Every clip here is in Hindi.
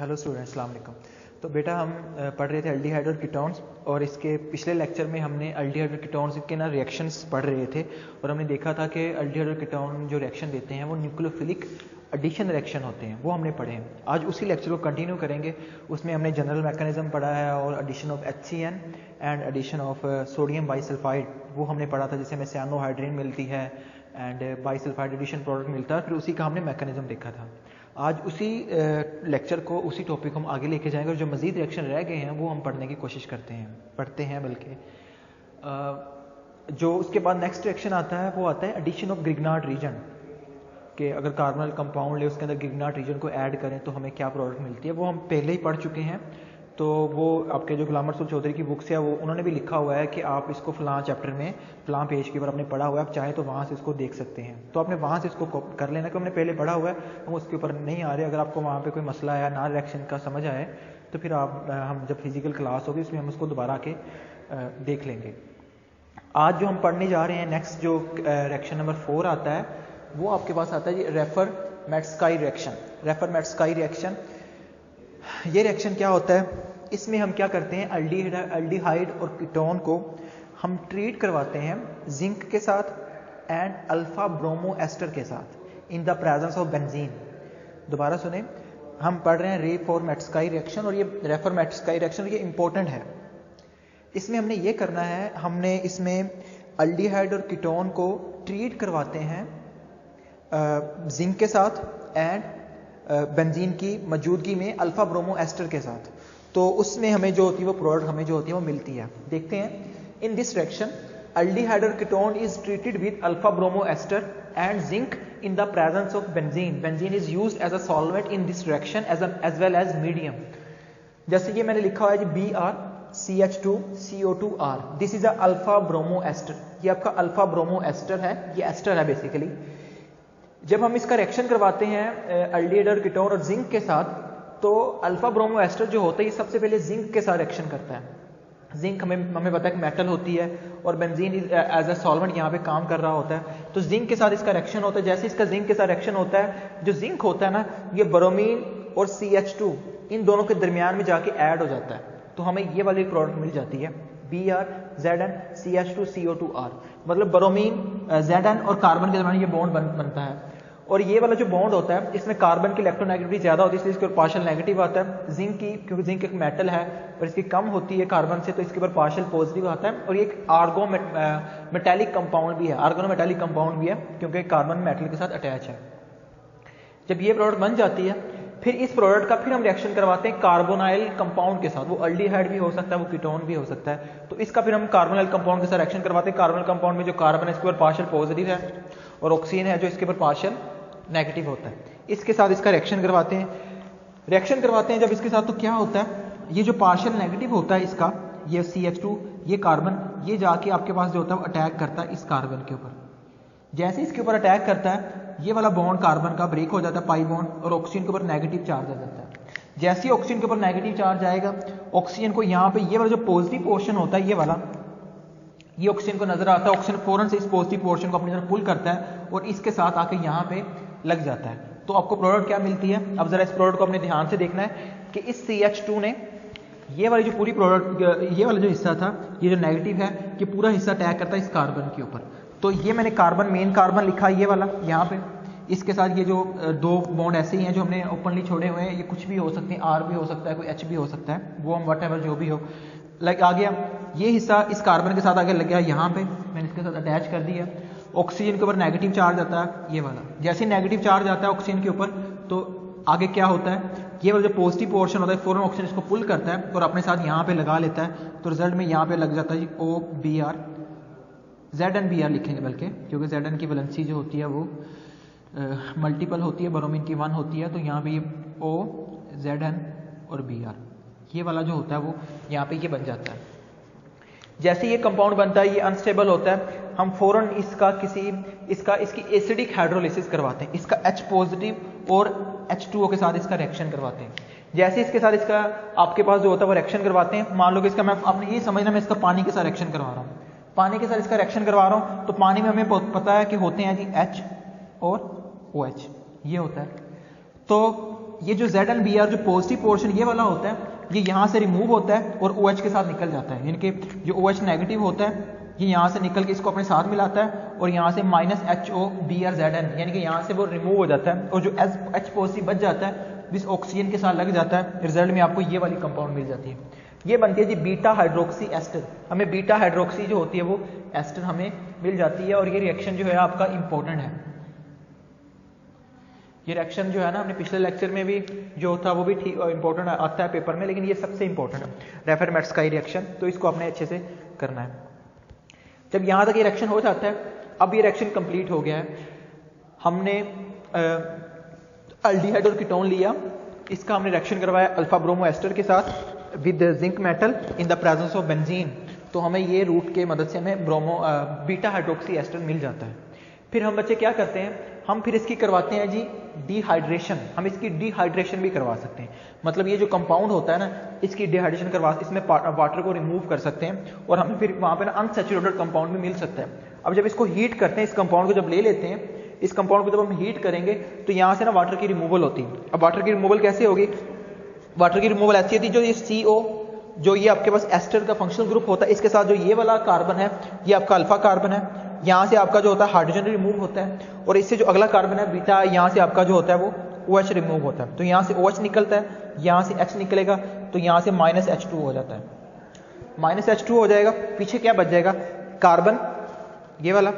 हेलो स्टूडेंट्स, अस्सलाम वालेकुम। तो बेटा हम पढ़ रहे थे एल्डिहाइड और कीटोन्स, और इसके पिछले लेक्चर में हमने एल्डिहाइड और कीटोन्स के ना रिएक्शंस पढ़ रहे थे, और हमने देखा था कि एल्डिहाइड और कीटोन जो रिएक्शन देते हैं वो न्यूक्लियोफिलिक एडिशन रिएक्शन होते हैं, वो हमने पढ़े हैं। आज उसी लेक्चर को कंटिन्यू करेंगे। उसमें हमने जनरल मैकेनिज्म पढ़ा है और addition of HCN and addition of sodium bisulphide वो हमने पढ़ा था, जिससे हमें साइनोहाइड्रिन मिलती है एंड बाइसल्फाइड एडिशन प्रोडक्ट मिलता है। फिर उसी का हमने मैकेनिज्म देखा था। आज उसी लेक्चर को, उसी टॉपिक को हम आगे लेके जाएंगे, और जो मज़ीद रिएक्शन रह गए हैं वो हम पढ़ने की कोशिश पढ़ते हैं बल्कि। जो उसके बाद नेक्स्ट रिएक्शन आता है वो आता है एडिशन ऑफ ग्रिग्नार्ड रीजन, कि अगर कार्बोनल कंपाउंड ले उसके अंदर ग्रिग्नार्ड रीजन को ऐड करें तो हमें क्या प्रोडक्ट मिलती है, वो हम पहले ही पढ़ चुके हैं। तो वो आपके जो गुलाम रसूल चौधरी की बुक्स है वो उन्होंने भी लिखा हुआ है कि आप इसको फ़लाँ चैप्टर में फ़लाँ पेज के ऊपर आपने पढ़ा हुआ है, आप चाहें तो वहाँ से इसको देख सकते हैं। तो आपने वहाँ से इसको कर लेना कि हमने पहले पढ़ा हुआ है, हम उसके ऊपर नहीं आ रहे। अगर आपको वहाँ पे कोई मसला है, ना रिएक्शन का समझ आए, तो फिर हम जब फिजिकल क्लास होगी उसमें हम उसको दोबारा के देख लेंगे। आज जो हम पढ़ने जा रहे हैं, नेक्स्ट जो रिएक्शन नंबर 4 आता है, वो आपके पास आता है जी रेफर-मेटस्काई रिएक्शन। रेफर-मेटस्काई रिएक्शन, ये रिएक्शन क्या होता है? इसमें हम क्या करते हैं, एल्डिहाइड और कीटोन को हम ट्रीट करवाते हैं जिंक के साथ एंड अल्फा ब्रोमो एस्टर के साथ इन द प्रेजेंस ऑफ बेंजीन। दोबारा सुने, हम पढ़ रहे हैं रेफर-मेटस्काई रिएक्शन, और ये रेफर-मेटस्काई रिएक्शन ये इंपॉर्टेंट है। इसमें हमने ये करना है, हमने इसमें एल्डिहाइड और कीटोन को ट्रीट करवाते हैं जिंक के साथ एंड बेंजीन की मौजूदगी में अल्फा ब्रोमो एस्टर के साथ। तो उसमें हमें जो होती है वो प्रोडक्ट हमें जो होती है वो मिलती है। देखते हैं, इन दिस रिएक्शन एल्डिहाइड और ketone is treated with alpha bromo ester and zinc in the presence of benzene. Benzene is used as a solvent in this reaction as well as medium. जैसे ये मैंने लिखा हुआ है जी BrCH2CO2R, this is a alpha bromo ester. ये आपका अल्फा ब्रोमो एस्टर है, ये एस्टर है बेसिकली। जब हम इसका रिएक्शन करवाते हैं एल्डिहाइड और कीटोन और जिंक के साथ, तो अल्फा ब्रोमो एस्टर जो होता है ये सबसे पहले जिंक के साथ रिएक्शन करता है। जिंक हमें पता है कि मेटल होती है, और बेंजीन एज अ सॉल्वेंट यहाँ पे काम कर रहा होता है। तो जिंक के साथ इसका रिएक्शन होता है। जैसे इसका जिंक के साथ रिएक्शन होता है, जो जिंक होता है ना, ये ब्रोमीन और CH2 इन दोनों के दरमियान में जाके ऐड हो जाता है, तो हमें ये वाली प्रोडक्ट मिल जाती है BrZnCH2CO2R। मतलब ब्रोमीन Zn और कार्बन के दरमियान ये बॉन्ड बनता है, और ये वाला जो बॉन्ड होता है इसमें कार्बन की इलेक्ट्रोनेगेटिविटी ज्यादा होती है, इसलिए इसके ऊपर पार्शियल नेगेटिव आता है। जिंक की, क्योंकि जिंक एक मेटल है और इसकी कम होती है कार्बन से, तो इसके ऊपर पार्शियल पॉजिटिव आता है। और ये एक आर्गो मेटालिक कंपाउंड भी है, आर्गोनोमेटालिक कंपाउंड भी है, क्योंकि कार्बन मेटल के साथ अटैच है। जब ये प्रोडक्ट बन जाती है, फिर इस प्रोडक्ट का फिर हम रिएक्शन करवाते हैं कार्बोनाइल कंपाउंड के साथ। वो एल्डिहाइड भी हो सकता है, वो कीटोन भी हो सकता है। तो इसका फिर हम कार्बोनाइल कंपाउंड के साथ रिएक्शन करवाते हैं। कार्बोनाइल कंपाउंड में जो कार्बन है इसके ऊपर पार्शियल पॉजिटिव है, और ऑक्सीजन है जो इसके ऊपर पार्शियल नेगेटिव होता है। इसके साथ इसका रिएक्शन करवाते हैं। जब इसके साथ, तो क्या होता है, ये जो पार्शियल नेगेटिव होता है इसका, ये CH2, ये कार्बन, ये जाके आपके पास जो होता है वो अटैक करता है इस कार्बन के ऊपर। जैसे इसके ऊपर अटैक करता है, ये वाला बॉन्ड कार्बन का ब्रेक हो जाता है, पाई बॉन्ड, और ऑक्सीजन के ऊपर नेगेटिव चार्ज आ जाता है। जैसे ही ऑक्सीजन के ऊपर नेगेटिव चार्ज आएगा, ऑक्सीजन को यहाँ पे ये वाला जो पॉजिटिव पोर्शन होता है, ये वाला, ये ऑक्सीजन को नजर आता है, ऑक्सीजन फौरन से इस पॉजिटिव पोर्शन को अपनी तरफ पुल करता है और इसके साथ आके यहाँ पे लग जाता है। तो आपको प्रोडक्ट क्या मिलती है? अब जरा इस प्रोडक्ट को अपने ध्यान से देखना है कि इस CH2 ने ये वाली जो पूरी प्रोडक्ट, ये वाला जो हिस्सा था, ये जो नेगेटिव है, ये पूरा हिस्सा अटैक करता है इस कार्बन के ऊपर। तो ये मैंने कार्बन, मेन कार्बन लिखा है ये वाला यहाँ पे। इसके साथ ये जो दो बॉन्ड ऐसे ही हैं जो हमने ओपनली छोड़े हुए हैं, ये कुछ भी हो सकते हैं, R भी हो सकता है, कोई H भी हो सकता है, वो हम वट जो भी हो। लाइक आ गया ये हिस्सा इस कार्बन के साथ आगे लग गया यहाँ पे, मैंने इसके साथ अटैच कर दिया। ऑक्सीजन के ऊपर नेगेटिव चार्ज आता है ये वाला। जैसे नेगेटिव चार्ज आता है ऑक्सीजन के ऊपर, तो आगे क्या होता है, ये वाला जो पॉजिटिव पोर्शन होता है फौरन ऑक्सीजन इसको पुल करता है और अपने साथ यहाँ पे लगा लेता है। तो रिजल्ट में यहाँ पे लग जाता है OBr, ZnBr लिखेंगे बल्कि, क्योंकि Zn की वैलेंसी जो होती है वो मल्टीपल होती है, ब्रोमीन की 1 होती है। तो यहाँ पे O, Zn और Br, ये वाला जो होता है वो यहाँ पे ये बन जाता है। जैसे ये कंपाउंड बनता है, ये अनस्टेबल होता है, हम फौरन इसकी एसिडिक हाइड्रोलिसिस करवाते हैं। इसका H पॉजिटिव और H2O के साथ इसका रिएक्शन करवाते हैं। जैसे इसके साथ इसका आपके पास जो होता है वो रिएक्शन करवाते हैं। मान लो कि इसका, मैं आपने ये समझना, मैं इसका पानी के साथ रिएक्शन करवा रहा हूँ, पानी के साथ इसका रिएक्शन करवा रहा हूँ। तो पानी में हमें पता है कि होते हैं जी H और OH, ये होता है। तो ये जो ZnBr जो पॉजिटिव पोर्शन ये वाला होता है, ये यहाँ से रिमूव होता है और OH के साथ निकल जाता है, यानी कि जो OH नेगेटिव होता है ये यहाँ से निकल के इसको अपने साथ मिलाता है और यहाँ से -HOBrZn यानी कि यहाँ से वो रिमूव हो जाता है और जो H पॉजिटिव बच जाता है जिस ऑक्सीजन के साथ लग जाता है, रिजल्ट में आपको ये वाली कंपाउंड मिल जाती है। ये बनती है जी बीटा हाइड्रोक्सी एस्टर। हमें बीटा हाइड्रोक्सी जो होती है वो एस्टर हमें मिल जाती है और ये रिएक्शन जो है आपका इंपॉर्टेंट है। ये रिएक्शन जो है ना, हमने पिछले लेक्चर में भी जो था वो भी ठीक इंपॉर्टेंट आता है पेपर में, लेकिन ये सबसे इंपॉर्टेंट है रेफरमेट्स का ये रिएक्शन, तो इसको आपने अच्छे से करना है। जब यहाँ तक ये रिएक्शन हो जाता है, अब ये रिएक्शन कंप्लीट हो गया है, हमने अल्डिहाइड और कीटोन लिया, इसका हमने रिएक्शन करवाया अल्फा ब्रोमो एस्टर के साथ with zinc metal in the presence of benzene, तो हमें ये रूट के मदद से हमें बीटा हाइड्रोक्सी एस्टर मिल जाता है। फिर हम बच्चे क्या करते हैं, हम फिर इसकी करवाते हैं जी डिहाइड्रेशन। हम इसकी डिहाइड्रेशन भी करवा सकते हैं, मतलब ये जो कंपाउंड होता है ना, इसकी डिहाइड्रेशन करवा, इसमें वाटर को रिमूव कर सकते हैं और हमें फिर वहाँ पे ना अनसैचुरेटेड कंपाउंड भी मिल सकता है। अब जब इसको हीट करते हैं, इस कंपाउंड को जब ले लेते हैं, इस कंपाउंड को जब हम हीट करेंगे तो यहाँ से ना वाटर की रिमूवल होती है। अब वाटर की रिमूवल कैसे होगी, वाटर की रिमूवल ऐसी होती है, जो ये CO जो ये आपके पास एस्टर का फंक्शनल ग्रुप होता है, इसके साथ जो ये वाला कार्बन है ये आपका अल्फा कार्बन है, यहाँ से आपका जो होता है हाइड्रोजन रिमूव होता है और इससे जो अगला कार्बन है बीटा, यहाँ से आपका जो होता है वो OH रिमूव होता है, तो यहाँ से OH निकलता है, यहाँ से H निकलेगा, तो यहाँ से -H2 हो जाता है, -H2 हो जाएगा, पीछे क्या बच जाएगा, कार्बन ये वाला,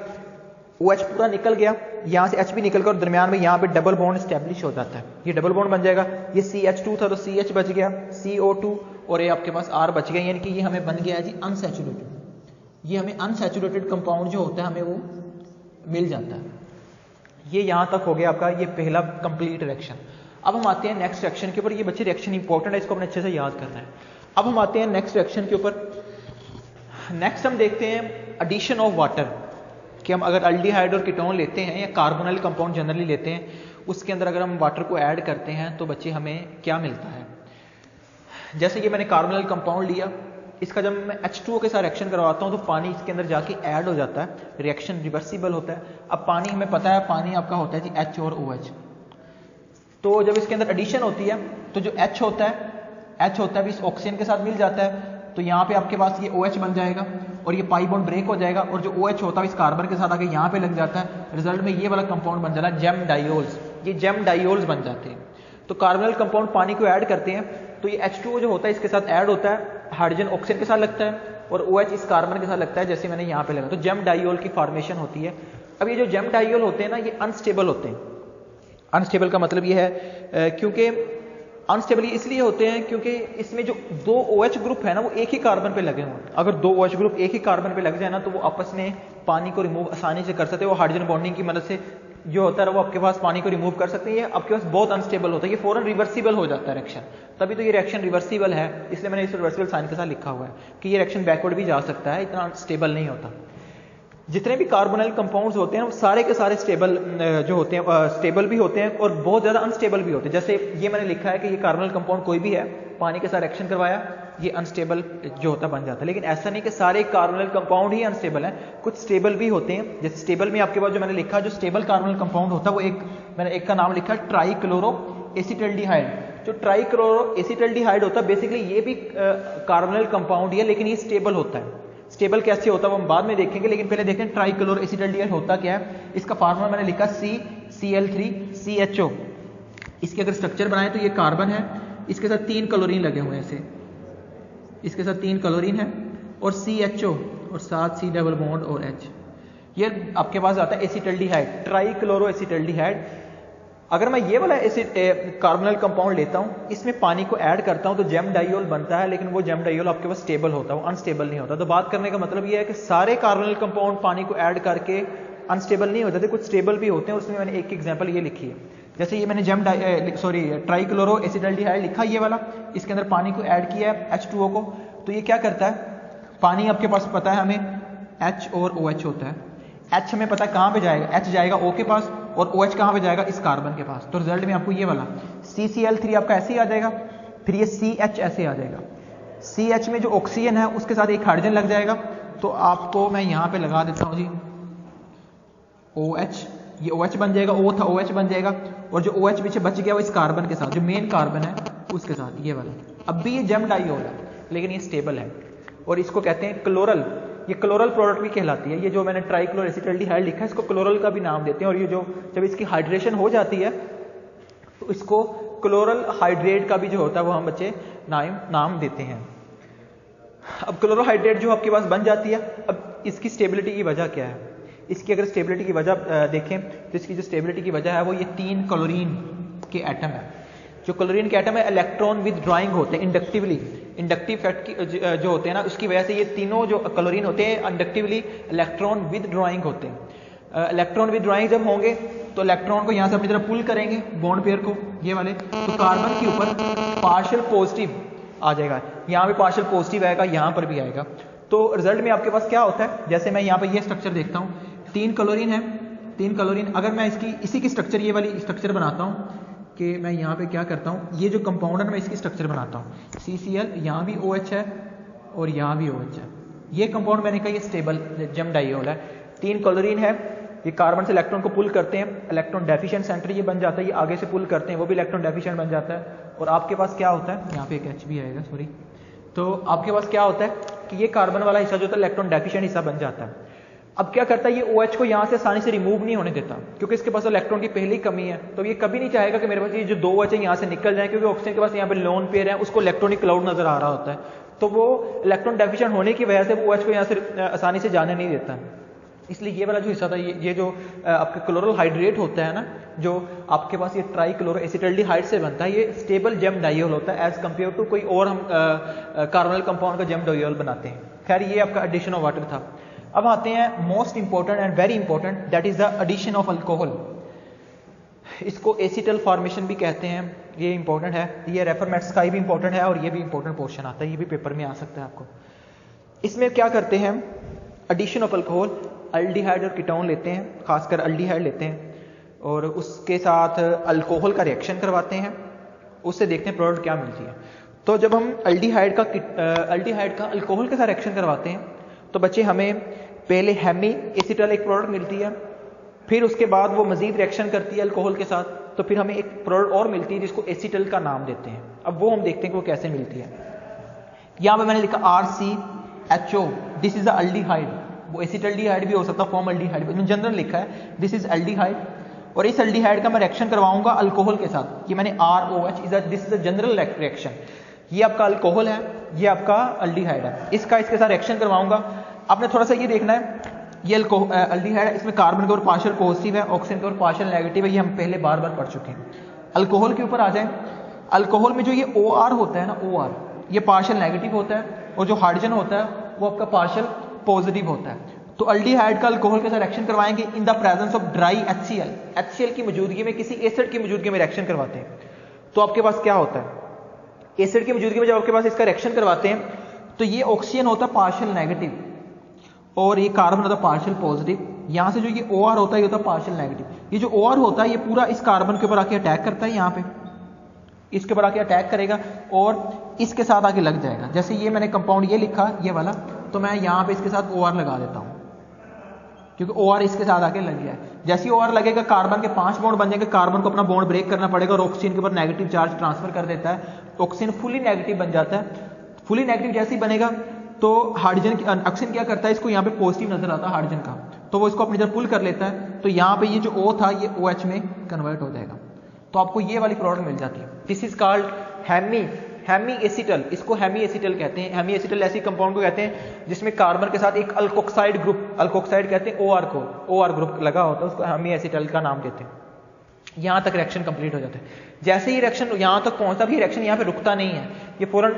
OH पूरा निकल गया, यहाँ से H भी निकल कर दरमियान में यहाँ पे डबल बॉन्ड स्टैब्लिश हो जाता है, ये डबल बॉन्ड बन जाएगा, ये CH2 था तो CH बच गया, CO2 और ये आपके पास R बच गया, यानी कि ये हमें बन गया है जी अनसैचुरेटेड। ये हमें अनसैचुरेटेड कंपाउंड जो होता है हमें वो मिल जाता है। ये यहाँ तक हो गया आपका ये पहला कंप्लीट रिएक्शन। अब हम आते हैं नेक्स्ट रिएक्शन के ऊपर। ये बच्चे रिएक्शन इंपॉर्टेंट है, इसको अपने अच्छे से याद करना है। अब हम आते हैं नेक्स्ट रिएक्शन के ऊपर। नेक्स्ट हम देखते हैं एडिशन ऑफ वाटर, कि हम अगर अल्डिहाइड और कीटोन लेते हैं या कार्बोनिल कंपाउंड जनरली लेते हैं, उसके अंदर अगर हम वाटर को ऐड करते हैं तो बच्चे हमें क्या मिलता है। जैसे कि मैंने कार्बोनिल कंपाउंड लिया, इसका जब मैं H2O के साथ रिएक्शन करवाता हूं तो पानी इसके अंदर जाके ऐड हो जाता है, रिएक्शन रिवर्सिबल होता है। अब पानी हमें पता है, पानी आपका होता है जी H और OH, तो जब इसके अंदर एडिशन होती है तो जो H होता है इस ऑक्सीजन के साथ मिल जाता है, तो यहाँ पे आपके पास ये OH बन जाएगा और ये पाई बॉन्ड ब्रेक हो जाएगा और जो OH होता है इस कार्बन के साथ आके यहाँ पे लग जाता है, रिजल्ट में ये वाला कंपाउंड बन जाता है जेम डाइयोल्स। ये जेम डाइयोल्स बन जाते हैं। तो कार्बोनिल कंपाउंड पानी को ऐड करते हैं तो ये H2O जो होता है इसके साथ ऐड होता है, हाइड्रोजन ऑक्सीजन के साथ लगता है और OH इस कार्बन के साथ लगता है, जैसे मैंने यहाँ पे लगा, तो जेम डाइयोल की फॉर्मेशन होती है। अब ये जो जेम डाइयोल होते हैं ना, ये अनस्टेबल होते हैं। अनस्टेबल का मतलब ये है क्योंकि अनस्टेबल इसलिए होते हैं क्योंकि इसमें जो दो OH ग्रुप है ना वो एक ही कार्बन पे लगे हुए हैं। अगर दो OH ग्रुप एक ही कार्बन पे लग जाए ना तो वो आपस में पानी को रिमूव आसानी से कर सकते हैं। वो हाइड्रोजन बॉन्डिंग की मदद से जो होता है वो आपके पास पानी को रिमूव कर सकते हैं। आपके पास बहुत अनस्टेबल होता है, ये फौरन रिवर्सिबल हो जाता है रिएक्शन, तभी तो ये रिएक्शन रिवर्सिबल है, इसलिए मैंने इस रिवर्सिबल साइन के साथ लिखा हुआ है कि ये रिएक्शन बैकवर्ड भी जा सकता है, इतना स्टेबल नहीं होता। जितने भी कार्बोनिल कंपाउंड्स होते हैं वो सारे के सारे स्टेबल जो होते हैं स्टेबल भी होते हैं और बहुत ज़्यादा अनस्टेबल भी होते हैं। जैसे ये मैंने लिखा है कि ये कार्बोनिल कंपाउंड कोई भी है, पानी के साथ रिएक्शन करवाया, ये अनस्टेबल जो होता बन जाता है। लेकिन ऐसा नहीं कि सारे कार्बोनिल कंपाउंड ही अनस्टेबल हैं, कुछ स्टेबल भी होते हैं। जैसे स्टेबल में आपके पास जो मैंने लिखा, जो स्टेबल कार्बोनिल कंपाउंड होता है वो मैंने एक का नाम लिखा ट्राइक्लोरो एसिटल्डिहाइड। जो ट्राइक्लोरो एसिटल्डिहाइड होता है बेसिकली ये भी कार्बोनिल कंपाउंड ही है, लेकिन ये स्टेबल होता है। स्टेबल कैसे होता है वो हम बाद में देखेंगे, लेकिन पहले देखें ट्राइक्लोरो एसिटल्डिहाइड होता क्या है। इसका फार्मूला मैंने लिखा CCl3CHO। इसके अगर स्ट्रक्चर बनाए तो ये कार्बन है, इसके साथ 3 क्लोरीन लगे हुए हैं, ऐसे इसके साथ 3 क्लोरीन है और CHO और साथ C डबल बॉन्ड और H। ये आपके पास आता है एसिटल्डिहाइड, ट्राइक्लोरो एसिटल्डिहाइड। अगर मैं ये वाला कार्बोनिल कंपाउंड लेता हूँ, इसमें पानी को ऐड करता हूँ तो जेम डाइयोल बनता है, लेकिन वो जेम डाइयोल आपके पास स्टेबल होता है, वो अनस्टेबल नहीं होता। तो बात करने का मतलब ये है कि सारे कार्बोनिल कंपाउंड पानी को ऐड करके अनस्टेबल नहीं होते थे, कुछ स्टेबल भी होते हैं। उसमें मैंने एक एग्जांपल ये लिखी है, जैसे ये मैंने ट्राइक्लोरो एसिटल्डिहाइड लिखा ये वाला, इसके अंदर पानी को ऐड किया है H2O को, तो ये क्या करता है, पानी आपके पास पता है हमें H और OH होता है। H हमें पता है कहाँ पे जाएगा, H जाएगा O के पास और OH कहाँ पे जाएगा, इस कार्बन के पास। तो रिजल्ट में आपको ये वाला CCl3 आपका ऐसे ही आ जाएगा, फिर ये CH ऐसे आ जाएगा। CH में जो ऑक्सीजन है उसके साथ एक हाइड्रोजन लग जाएगा, तो आपको मैं यहाँ पे लगा देता हूँ जी OH ये OH बन जाएगा, O था OH बन जाएगा, और जो OH पीछे बच गया वो इस कार्बन के साथ, जो मेन कार्बन है उसके साथ, ये वाला। अब भी ये जेम डाइयोल है लेकिन ये स्टेबल है, और इसको कहते हैं क्लोरल। ये क्लोरल प्रोडक्ट भी कहलाती है। ये जो मैंने ट्राइक्लोरोएसिटल्डिहाइड लिखा है इसको क्लोरल का भी नाम देते हैं, और ये जो जब इसकी हाइड्रेशन हो जाती है तो इसको क्लोरल हाइड्रेट का भी जो होता है वो हम बच्चे नाम देते हैं। अब क्लोरोहाइड्रेट जो आपके पास बन जाती है, अब इसकी स्टेबिलिटी की वजह क्या है? इसकी अगर स्टेबिलिटी की वजह देखें तो इसकी जो स्टेबिलिटी की वजह है वो ये 3 क्लोरीन के एटम है। जो क्लोरीन के एटम है इलेक्ट्रॉन विदड्रॉइंग होते हैं इंडक्टिवली, इंडक्टिव इफेक्ट की जो होते हैं ना, उसकी वजह से ये तीनों जो क्लोरीन होते हैं इंडक्टिवली इलेक्ट्रॉन विदड्रॉइंग होते हैं। इलेक्ट्रॉन विदड्रॉइंग जब होंगे तो इलेक्ट्रॉन को यहाँ से अपनी तरफ पुल करेंगे, बॉन्ड पेयर को, ये वाले, तो कार्बन के ऊपर पार्शियल पॉजिटिव आ जाएगा, यहाँ पे पार्शियल पॉजिटिव आएगा, यहाँ पर भी आएगा। तो रिजल्ट में आपके पास क्या होता है, जैसे मैं यहाँ पे ये स्ट्रक्चर देखता हूँ, 3 क्लोरीन है, 3 क्लोरीन। अगर मैं इसी की स्ट्रक्चर, ये वाली स्ट्रक्चर बनाता हूँ कि मैं यहाँ पे क्या करता हूँ, ये जो कंपाउंड है मैं इसकी स्ट्रक्चर बनाता हूँ, CCl, यहाँ भी OH है और यहाँ भी OH है। ये कंपाउंड मैंने कहा ये स्टेबल जेम डाइयोल है। 3 क्लोरीन है, ये कार्बन से इलेक्ट्रॉन को पुल करते हैं, इलेक्ट्रॉन डेफिशिएंट सेंटर ये बन जाता है, ये आगे से पुल करते हैं, वो भी इलेक्ट्रॉन डेफिशिएंट बन जाता है। और आपके पास क्या होता है, यहाँ पे एक H भी आएगा, सॉरी। तो आपके पास क्या होता है कि ये कार्बन वाला हिस्सा जो होता है इलेक्ट्रॉन डेफिशिएंट हिस्सा बन जाता है। अब क्या करता है, ये OH को यहाँ से आसानी से रिमूव नहीं होने देता, क्योंकि इसके पास इलेक्ट्रॉन की पहले ही कमी है। तो ये कभी नहीं चाहेगा कि मेरे पास ये जो 2 OH है यहाँ से निकल जाए, क्योंकि ऑक्सीजन के पास यहाँ पे लोन पेयर है, उसको इलेक्ट्रॉनिक क्लाउड नजर आ रहा होता है, तो वो इलेक्ट्रॉन डेफिशिएंट होने की वजह से वो OH को यहाँ से आसानी से जाने नहीं देता। इसलिए ये वाला जो हिस्सा था, ये जो आपका क्लोरल हाइड्रेट होता है ना, जो आपके पास ये ट्राइक्लोरोएसिटल्डिहाइड से बनता है, ये स्टेबल जेम डाइयोल होता है एज कंपेयर टू कोई और हम कार्बोनिल कंपाउंड का जेम डाइयोल बनाते हैं। खैर ये आपका एडिशन ऑफ वाटर था। अब आते हैं most important and very important, that is the addition of alcohol. इसको एसिटल फॉर्मेशन भी कहते हैं, ये इंपॉर्टेंट है। ये रेफरमेट्स का भी इंपॉर्टेंट है, और ये भी इंपॉर्टेंट पोर्शन आता है, ये भी पेपर में आ सकता है आपको। इसमें क्या करते हैं, एडिशन ऑफ अल्कोहल, अल्डिहाइड और कीटोन लेते हैं, खासकर अल्डिहाइड लेते हैं, और उसके साथ अल्कोहल का रिएक्शन करवाते हैं, उससे देखते हैं प्रोडक्ट क्या मिलती है। तो जब हम अल्डिहाइड का अल्कोहल के साथ रिएक्शन करवाते हैं तो बच्चे हमें पहले हेमी एसिटल एक प्रोडक्ट मिलती है, फिर उसके बाद वो मजीद रिएक्शन करती है अल्कोहल के साथ, तो फिर हमें एक प्रोडक्ट और मिलती है जिसको एसिटल का नाम देते हैं। अब वो हम देखते हैं कि वो कैसे मिलती है। यहाँ पे मैंने लिखा RCHO, this is the aldehyde. वो एसिटल्डिहाइड भी हो सकता है, फॉर्म अल्डिहाइड भी, जनरल लिखा है दिस इज अल्डिहाइड, और इस अल्डिहाइड का मैं रिएक्शन करवाऊंगा अल्कोहल के साथ, कि मैंने ROH, this is the general reaction. ये आपका अल्कोहल है, ये आपका अल्डिहाइड है, इसके साथ रिएक्शन करवाऊंगा। आपने थोड़ा सा ये देखना है, ये अल्डिहाइड है, इसमें कार्बन के ऊपर पार्शियल पॉजिटिव है, ऑक्सीजन के ऊपर पार्शियल नेगेटिव है, ये हम पहले बार बार पढ़ चुके हैं। अल्कोहल के ऊपर आ जाए, अल्कोहल में जो ये OR होता है ना, OR, ये पार्शियल नेगेटिव होता है, और जो हाइड्रोजन होता है वो आपका पार्शियल पॉजिटिव होता है। तो अल्डिहाइड का अल्कोहल के साथ रिएक्शन करवाएंगे इन the presence of dry HCl की मौजूदगी में, किसी एसिड की मौजूदगी में रिएक्शन करवाते हैं। तो आपके पास क्या होता है, एसिड की मौजूदगी में जब आपके पास इसका रिएक्शन करवाते हैं तो ये ऑक्सीजन होता है पार्शियल नेगेटिव, और ये कार्बन होता है पार्शियल पॉजिटिव। यहां से जो ये OR होता है ये होता है पार्शियल नेगेटिव। ये जो OR होता है ये पूरा इस कार्बन के ऊपर आके अटैक करता है, यहाँ पे इसके ऊपर आके अटैक करेगा और इसके साथ आके लग जाएगा। जैसे ये मैंने कंपाउंड ये लिखा ये वाला, तो मैं यहाँ पे इसके साथ OR लगा देता हूँ, क्योंकि OR इसके साथ आके लग गया है। जैसे ही OR लगेगा कार्बन के 5 बॉन्ड बन जाएंगे, कार्बन को अपना बॉन्ड ब्रेक करना पड़ेगा और ऑक्सीजन के ऊपर नेगेटिव चार्ज ट्रांसफर कर देता है, ऑक्सीजन फुली नेगेटिव बन जाता है। फुली नेगेटिव जैसे ही बनेगा तो हाइड्रोजन, ऑक्सीजन क्या करता है, इसको यहाँ पे पॉजिटिव नजर आता है हाइड्रोजन का, तो वो इसको अपनी तरफ पुल कर लेता है, तो यहाँ पे ये जो O था ये OH में कन्वर्ट हो जाएगा, तो आपको ये वाली प्रोडक्ट मिल जाती है। This is called hemi acetal, इसको हेमी एसिटल कहते हैं। हेमी एसिटल ऐसी कंपाउंड को कहते हैं जिसमें कार्बन के साथ एक अल्कोक्साइड ग्रुप, अल्कोक्साइड कहते हैं OR को, OR ग्रुप लगा होता है, उसको हेमी एसिटल का नाम देते हैं। यहां तक रिएक्शन कंप्लीट हो जाता है। जैसे ही रिएक्शन यहां तक पहुंचता भी रिएक्शन यहां पे रुकता नहीं है, ये फौरन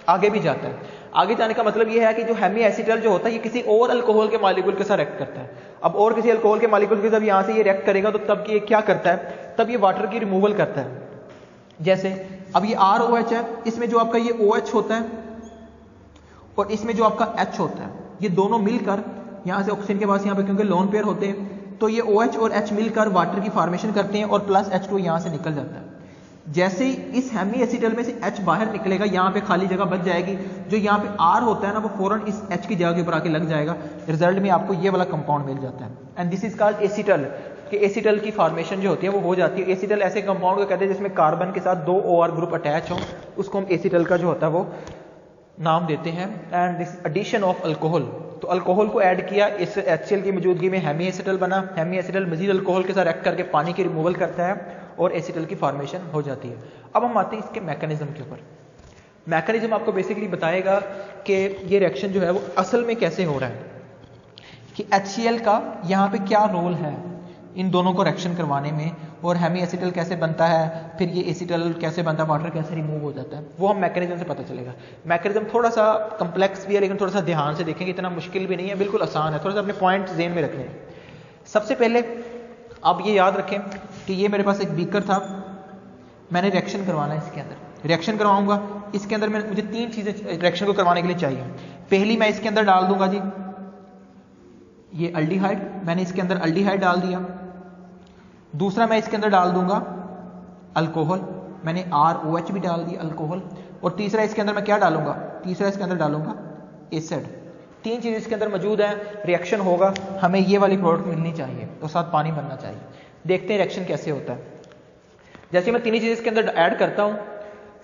आगे भी जाता है। आगे जाने का मतलब ये है कि जो हेमी एसिटल जो होता है ये किसी और अल्कोहल के मॉलिक्यूल के साथ रिएक्ट करता है। अब और किसी अल्कोहल के मॉलिक्यूल के साथ यहां से ये रिएक्ट करेगा तो तब ये क्या करता है, तब ये वाटर की रिमूवल करता है। जैसे अब ये ROH है, इसमें जो आपका ये OH होता है और इसमें जो आपका H होता है, ये दोनों मिलकर यहां से ऑक्सीजन के पास यहाँ पे क्योंकि लोन पेयर होते हैं, तो ये OH और H मिलकर वाटर की फॉर्मेशन करते हैं और प्लस H2 यहां से निकल जाता है। जैसे ही इस हेमी एसिटल में से H बाहर निकलेगा, यहाँ पे खाली जगह बच जाएगी, जो यहाँ पे R होता है ना वो फौरन इस H की जगह के ऊपर आके लग जाएगा। रिजल्ट में आपको ये वाला कंपाउंड मिल जाता है, and this is called acetal. कि एसिटल की फॉर्मेशन जो होती है वो हो जाती है। एसिटल ऐसे कंपाउंड को कहते हैं जिसमें कार्बन के साथ 2 OR ग्रुप अटैच हो, उसको हम एसिटल का जो होता है वो नाम देते हैं। And this addition of alcohol, तो अल्कोहल को ऐड किया, इस HCl की मौजूदगी में हेमी एसिटल बना। हेमी एसिटल मजीद अल्कोहल के साथ रिएक्ट करके पानी की रिमूवल करता है और एसिटल की फॉर्मेशन हो जाती है। अब हम आते हैं इसके मैकेनिज्म के ऊपर। मैकेनिज्म आपको बेसिकली बताएगा कि ये रिएक्शन जो है वो असल में कैसे हो रहा है, कि HCl का यहाँ पे क्या रोल है इन दोनों को रिएक्शन करवाने में, और हेमी एसिटल कैसे बनता है, फिर ये एसिटल कैसे बनता है, वाटर कैसे रिमूव हो जाता है, वो हम मैकेनिज्म से पता चलेगा। मैकेनिज्म थोड़ा सा कम्प्लेक्स भी है, लेकिन थोड़ा सा ध्यान से देखेंगे, इतना मुश्किल भी नहीं है, बिल्कुल आसान है। थोड़ा सा अपने पॉइंट ज़हन में रखने हैं। सबसे पहले आप ये याद रखें कि ये मेरे पास एक बीकर था, मैंने रिएक्शन करवाना है इसके अंदर। रिएक्शन करवाऊंगा, इसके अंदर मुझे 3 चीज़ें रिएक्शन को करवाने के लिए चाहिए। पहली, मैं इसके अंदर डाल दूंगा जी ये अल्डिहाइड, मैंने इसके अंदर अल्डिहाइड डाल दिया। दूसरा, मैं इसके अंदर डाल दूंगा अल्कोहल, मैंने ROH भी डाल दिया अल्कोहल। और तीसरा इसके अंदर मैं क्या डालूंगा, तीसरा इसके अंदर डालूंगा एसिड। 3 चीज़ें इसके अंदर मौजूद हैं, रिएक्शन होगा, हमें ये वाली प्रोडक्ट मिलनी चाहिए और साथ पानी बनना चाहिए। देखते हैं रिएक्शन कैसे होता है। जैसे मैं 3 चीज़ें इसके अंदर ऐड करता हूँ,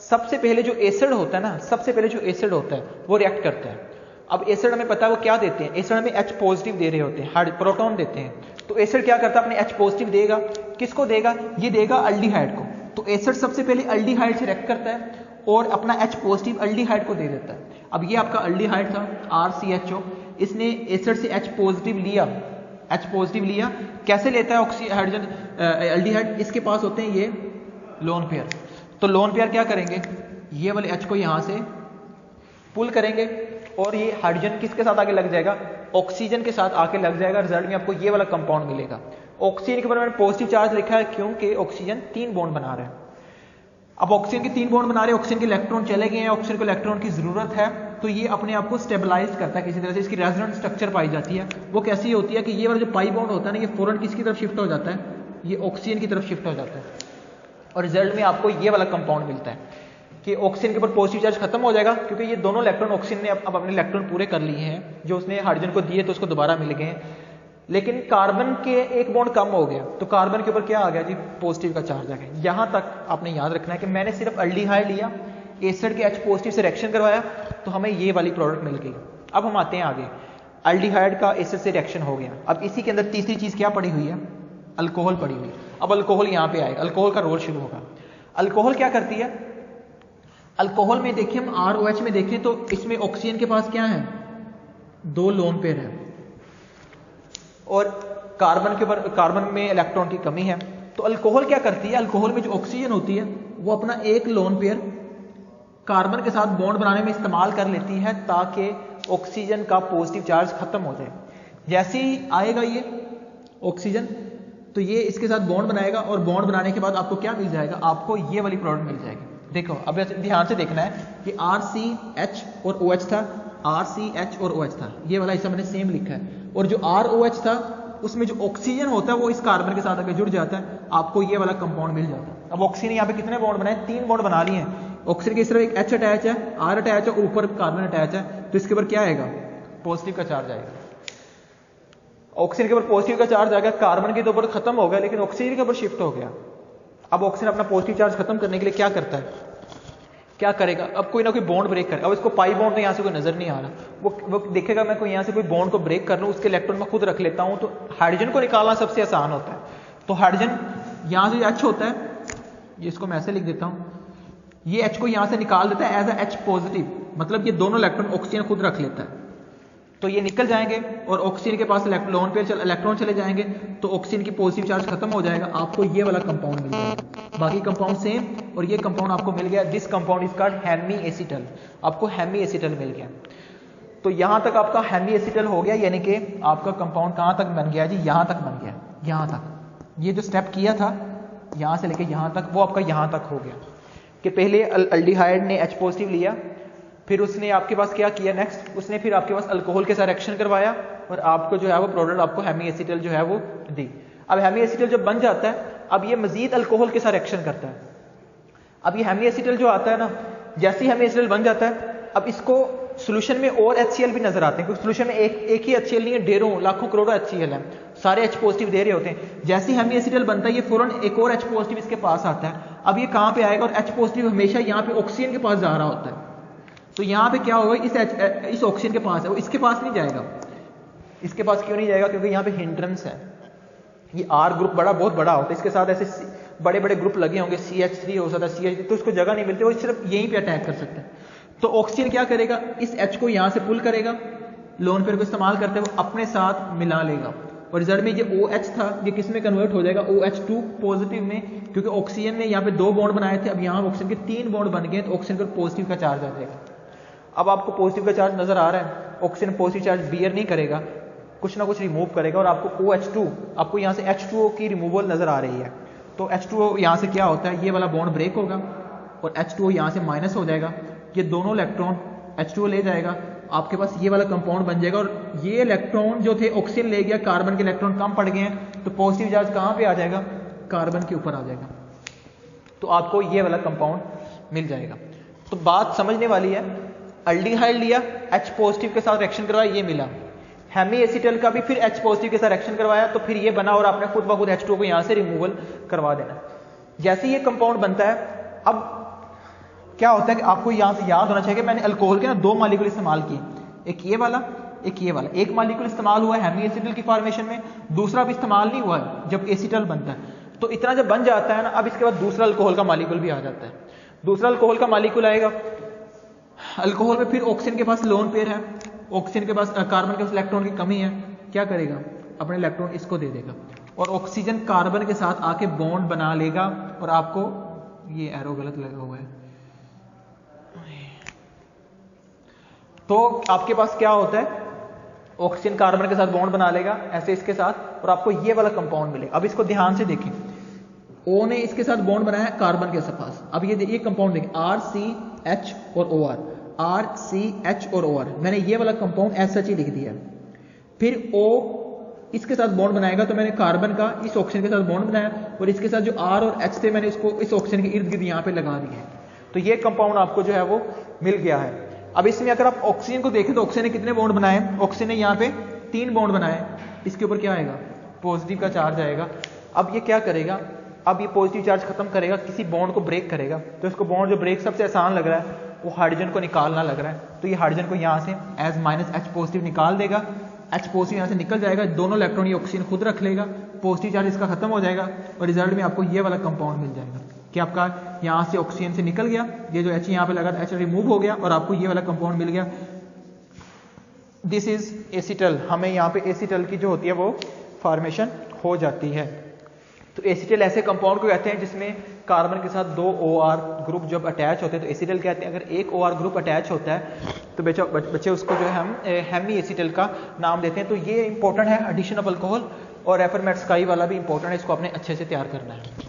सबसे पहले जो एसिड होता है ना, सबसे पहले जो एसिड होता है वो रिएक्ट करता है। अब एसिड हमें पता है वो क्या देते हैं, एसिड हमें H पॉजिटिव दे रहे होते हैं, प्रोटॉन देते हैं। तो एसिड क्या करता है, अपने H पॉजिटिव देगा, किसको देगा, ये देगा अल्डिहाइड को। तो एसिड सबसे पहले अल्डिहाइड से रिएक्ट करता है और अपना H पॉजिटिव अल्डिहाइड को दे देता है। अब ये आपका अल्डिहाइड था RCHO, इसने एसिड से H पॉजिटिव लिया, H पॉजिटिव लिया, कैसे लेता है ऑक्सीहाइड्रोजन अल्डिहाइड, इसके पास होते हैं ये लोन पेयर। तो लोन पेयर क्या करेंगे, ये वाले H को यहाँ से पुल करेंगे और ये हाइड्रोजन किसके साथ आके लग जाएगा, ऑक्सीजन के साथ आके लग जाएगा। रिजल्ट में आपको ये वाला कंपाउंड मिलेगा। ऑक्सीजन के ऊपर मैंने पॉजिटिव चार्ज लिखा है क्योंकि ऑक्सीजन 3 बॉन्ड बना रहा है। अब ऑक्सीजन के 3 बॉन्ड बना रहे हैं, ऑक्सीजन के इलेक्ट्रॉन चले गए हैं, ऑक्सीजन को इलेक्ट्रॉन की जरूरत है, तो ये अपने आप को स्टेबलाइज करता है किसी तरह से। इसकी रेजोनेंस स्ट्रक्चर पाई जाती है, वो कैसी होती है कि ये वाला जो पाई बॉन्ड होता है ना, ये फौरन किसकी तरफ शिफ्ट हो जाता है, ये ऑक्सीजन की तरफ शिफ्ट हो जाता है और रिजल्ट में आपको ये वाला कंपाउंड मिलता है कि ऑक्सीजन के ऊपर पॉजिटिव चार्ज खत्म हो जाएगा, क्योंकि ये दोनों इलेक्ट्रॉन ऑक्सीजन ने अब अपने इलेक्ट्रॉन पूरे कर लिए हैं, जो उसने हाइड्रोजन को दिए तो उसको दोबारा मिल गए। लेकिन कार्बन के एक बॉन्ड कम हो गया, तो कार्बन के ऊपर क्या आ गया जी, पॉजिटिव का चार्ज आ गया। यहां तक आपने याद रखना है कि मैंने सिर्फ अल्डिहाइड लिया, एसिड के H पॉजिटिव से रिएक्शन करवाया, तो हमें ये वाली प्रोडक्ट मिल गई। अब हम आते हैं आगे, अल्डिहाइड का एसिड से रिएक्शन हो गया। अब इसी के अंदर तीसरी चीज क्या पड़ी हुई है, अल्कोहल पड़ी हुई। अब अल्कोहल यहां पे आएगा, अल्कोहल का रोल शुरू होगा। अल्कोहल क्या करती है, अल्कोहल में देखिए हम ROH में देखें तो इसमें ऑक्सीजन के पास क्या है, 2 लोन पेयर है और कार्बन के ऊपर, कार्बन में इलेक्ट्रॉन की कमी है। तो अल्कोहल क्या करती है, अल्कोहल में जो ऑक्सीजन होती है वो अपना एक लोन पेयर कार्बन के साथ बॉन्ड बनाने में इस्तेमाल कर लेती है ताकि ऑक्सीजन का पॉजिटिव चार्ज खत्म हो जाए। जैसे ही आएगा ये ऑक्सीजन, तो ये इसके साथ बॉन्ड बनाएगा और बॉन्ड बनाने के बाद आपको क्या मिल जाएगा, आपको ये वाली प्रोडक्ट मिल जाएगी। देखो अब ध्यान से देखना है कि RCH और OH था, RCH और OH था, ये वाला हिस्सा मैंने सेम लिखा है, और जो ROH था उसमें जो ऑक्सीजन होता है वो इस कार्बन के साथ आकर जुड़ जाता है, आपको ये वाला कंपाउंड मिल जाता है। अब ऑक्सीजन यहाँ पे कितने बॉन्ड बनाए, 3 बॉन्ड बना लिए हैं। ऑक्सीजन की तरफ एक H अटैच है, R अटैच है और ऊपर कार्बन अटैच है, तो इसके ऊपर क्या आएगा, पॉजिटिव का चार्ज आएगा। ऑक्सीजन के ऊपर पॉजिटिव का चार्ज आएगा, कार्बन के ऊपर खत्म हो गया लेकिन ऑक्सीजन के ऊपर शिफ्ट हो गया। अब ऑक्सीजन अपना पॉजिटिव चार्ज खत्म करने के लिए क्या करता है, क्या करेगा, अब कोई ना कोई बॉन्ड ब्रेक करेगा। अब इसको पाई बॉन्ड तो यहाँ से कोई नजर नहीं आ रहा, वो देखेगा मैं कोई यहाँ से कोई बॉन्ड को ब्रेक कर लूँ, उसके इलेक्ट्रॉन में खुद रख लेता हूँ, तो हाइड्रोजन को निकालना सबसे आसान होता है। तो हाइड्रोजन यहाँ से H होता है, जिसको मैं ऐसे लिख देता हूँ, ये H को यहाँ से निकाल देता है एज अ H पॉजिटिव, मतलब ये दोनों इलेक्ट्रॉन ऑक्सीजन खुद रख लेता है, तो ये निकल जाएंगे और ऑक्सीजन के पास लोन पेयर इलेक्ट्रॉन चले जाएंगे, तो ऑक्सीजन की पॉजिटिव चार्ज खत्म हो जाएगा, आपको ये वाला कंपाउंड मिल जाएगा। बाकी कंपाउंड सेम, और ये कंपाउंड आपको मिल गया, this compound is called hemi acetal, आपको हेमी एसिटल मिल गया। तो यहां तक आपका हेमी एसिटल हो गया, यानी कि आपका कंपाउंड कहां तक बन गया जी, यहां तक बन गया, यहां तक। ये जो स्टेप किया था यहां से लेके यहां तक, वो आपका यहां तक हो गया कि पहले अल्डिहाइड ने H पॉजिटिव लिया, फिर उसने आपके पास क्या किया नेक्स्ट, उसने फिर आपके पास अल्कोहल के साथ रिएक्शन करवाया और आपको जो है वो प्रोडक्ट आपको हेमी एसिटल जो है वो दी। अब हेमी एसिटल जब बन जाता है, अब ये मजीद अल्कोहल के साथ रिएक्शन करता है। अब ये हेमी एसिटल जो आता है ना, जैसे ही हेमी एसिटल बन जाता है, अब इसको सोल्यूशन में और HCl भी नजर आते हैं, क्योंकि सोल्यूशन में एक ही HCl नहीं है, ढेरों लाखों करोड़ों HCl है। सारे H पॉजिटिव दे रहे होते हैं। जैसे ही हेमी एसिटल बनता है ये फौरन एक और H पॉजिटिव इसके पास आता है। अब ये कहाँ पे आएगा और H पॉजिटिव हमेशा यहाँ पे ऑक्सीजन के पास जा रहा होता है। तो यहाँ पे क्या होगा, इस ऑक्सीजन के पास है, वो इसके पास नहीं जाएगा। इसके पास क्यों नहीं जाएगा? क्योंकि यहाँ पे हिंड्रेंस है। ये R ग्रुप बहुत बड़ा होता है, इसके साथ ऐसे बड़े बड़े ग्रुप लगे होंगे, CH3 हो सकता है, CH3, तो उसको जगह नहीं मिलती, वो सिर्फ यहीं पे अटैक कर सकते हैं। तो ऑक्सीजन क्या करेगा, इस H को यहाँ से पुल करेगा, लोन पेयर को इस्तेमाल करते हुए अपने साथ मिला लेगा और रिजल्ट में ये OH था ये किस में कन्वर्ट हो जाएगा, OH2 पॉजिटिव में, क्योंकि ऑक्सीजन ने यहाँ पे 2 बॉन्ड बनाए थे, अब यहाँ ऑक्सीजन के 3 बॉन्ड बन गए, तो ऑक्सीजन पर पॉजिटिव का चार्ज आ जाएगा। अब आपको पॉजिटिव का चार्ज नजर आ रहा है, ऑक्सीजन पॉजिटिव चार्ज बियर नहीं करेगा, कुछ ना कुछ रिमूव करेगा और आपको OH2, आपको यहाँ से H2O की रिमूवल नजर आ रही है। तो H2O यहाँ से क्या होता है, ये वाला बॉन्ड ब्रेक होगा और H2O यहाँ से माइनस हो जाएगा, ये दोनों इलेक्ट्रॉन H2O ले जाएगा, आपके पास ये वाला कंपाउंड बन जाएगा और ये इलेक्ट्रॉन जो थे ऑक्सीजन ले गया, कार्बन के इलेक्ट्रॉन कम पड़ गए हैं, तो पॉजिटिव चार्ज कहाँ पे आ जाएगा, कार्बन के ऊपर आ जाएगा, तो आपको ये वाला कंपाउंड मिल जाएगा। तो बात समझने वाली है, अल्डिहाइड लिया, H पॉजिटिव के साथ रिएक्शन करवाया, ये मिला। हेमी एसिटल का भी फिर H पॉजिटिव के साथ रिएक्शन करवाया, तो फिर ये बना और आपने खुद ब खुद H2O को यहाँ से रिमूवल करवा देना। जैसे ये कंपाउंड बनता है, अब क्या होता है कि आपको यहाँ से याद होना चाहिए कि मैंने अल्कोहल के ना 2 मॉलिक्यूल इस्तेमाल किए, एक ये वाला, एक ये वाला। एक मॉलिक्यूल इस्तेमाल हुआ है हेमी एसिटल की फॉर्मेशन में, दूसरा भी इस्तेमाल नहीं हुआ है जब एसिटल बनता है। तो इतना जब बन जाता है ना, अब इसके बाद दूसरा अल्कोहल का मॉलिक्यूल भी आ जाता है। दूसरा अल्कोहल का मॉलिक्यूल आएगा, अल्कोहल में फिर ऑक्सीजन के पास लोन पेयर है, ऑक्सीजन के पास कार्बन के पास इलेक्ट्रॉन की कमी है, क्या करेगा, अपने इलेक्ट्रॉन इसको दे देगा और ऑक्सीजन कार्बन के साथ आके बॉन्ड बना लेगा और आपको ये एरो गलत लगा हुआ है, तो आपके पास क्या होता है, ऑक्सीजन कार्बन के साथ बॉन्ड बना लेगा ऐसे इसके साथ और आपको ये वाला कंपाउंड मिलेगा। अब इसको ध्यान से देखें, O ने इसके साथ बॉन्ड बनाया है कार्बन के पास, अब ये कंपाउंड देखें RCH और OR, RCH और OR, मैंने ये वाला कंपाउंड SH ही लिख दिया। फिर O इसके साथ बॉन्ड बनाएगा, तो मैंने कार्बन का इस ऑक्सीजन के साथ बॉन्ड बनाया और इसके साथ जो R और H थे मैंने इसको इस ऑक्सीजन के इर्द गिर्द यहाँ पे लगा दिए, तो ये कंपाउंड आपको जो है वो मिल गया है। अब इसमें अगर आप ऑक्सीजन को देखें तो ऑक्सीजन ने कितने बॉन्ड बनाए, ऑक्सीजन ने यहाँ पे 3 बॉन्ड बनाए, इसके ऊपर क्या आएगा, पॉजिटिव का चार्ज आएगा। अब ये क्या करेगा, अब ये पॉजिटिव चार्ज खत्म करेगा, किसी बॉन्ड को ब्रेक करेगा, तो इसको बॉन्ड जो ब्रेक सबसे आसान लग रहा है वो हाइड्रोजन को निकालना लग रहा है, तो ये हाइड्रोजन को यहाँ से एज -H पॉजिटिव निकाल देगा, H पॉजिटिव यहाँ से निकल जाएगा, दोनों इलेक्ट्रॉन ये ऑक्सीजन खुद रख लेगा, पॉजिटिव चार्ज इसका खत्म हो जाएगा और रिजल्ट में आपको ये वाला कंपाउंड मिल जाएगा कि आपका यहाँ से ऑक्सीजन से निकल गया, ये जो H यहाँ पे लगा था H रिमूव हो गया और आपको ये वाला कंपाउंड मिल गया। दिस इज एसिटल, हमें यहाँ पे एसिटल की जो होती है वो फॉर्मेशन हो जाती है। तो एसिटल ऐसे कंपाउंड को कहते हैं जिसमें कार्बन के साथ 2 OR ग्रुप जब अटैच होते हैं तो एसिटल कहते हैं। अगर एक OR ग्रुप अटैच होता है तो बच्चे उसको जो है हम हेमी एसिटल का नाम देते हैं। तो ये इंपॉर्टेंट है, एडिशन ऑफ अल्कोहल, और रेफर मेट स्काई वाला भी इंपॉर्टेंट है, इसको आपने अच्छे से तैयार करना है।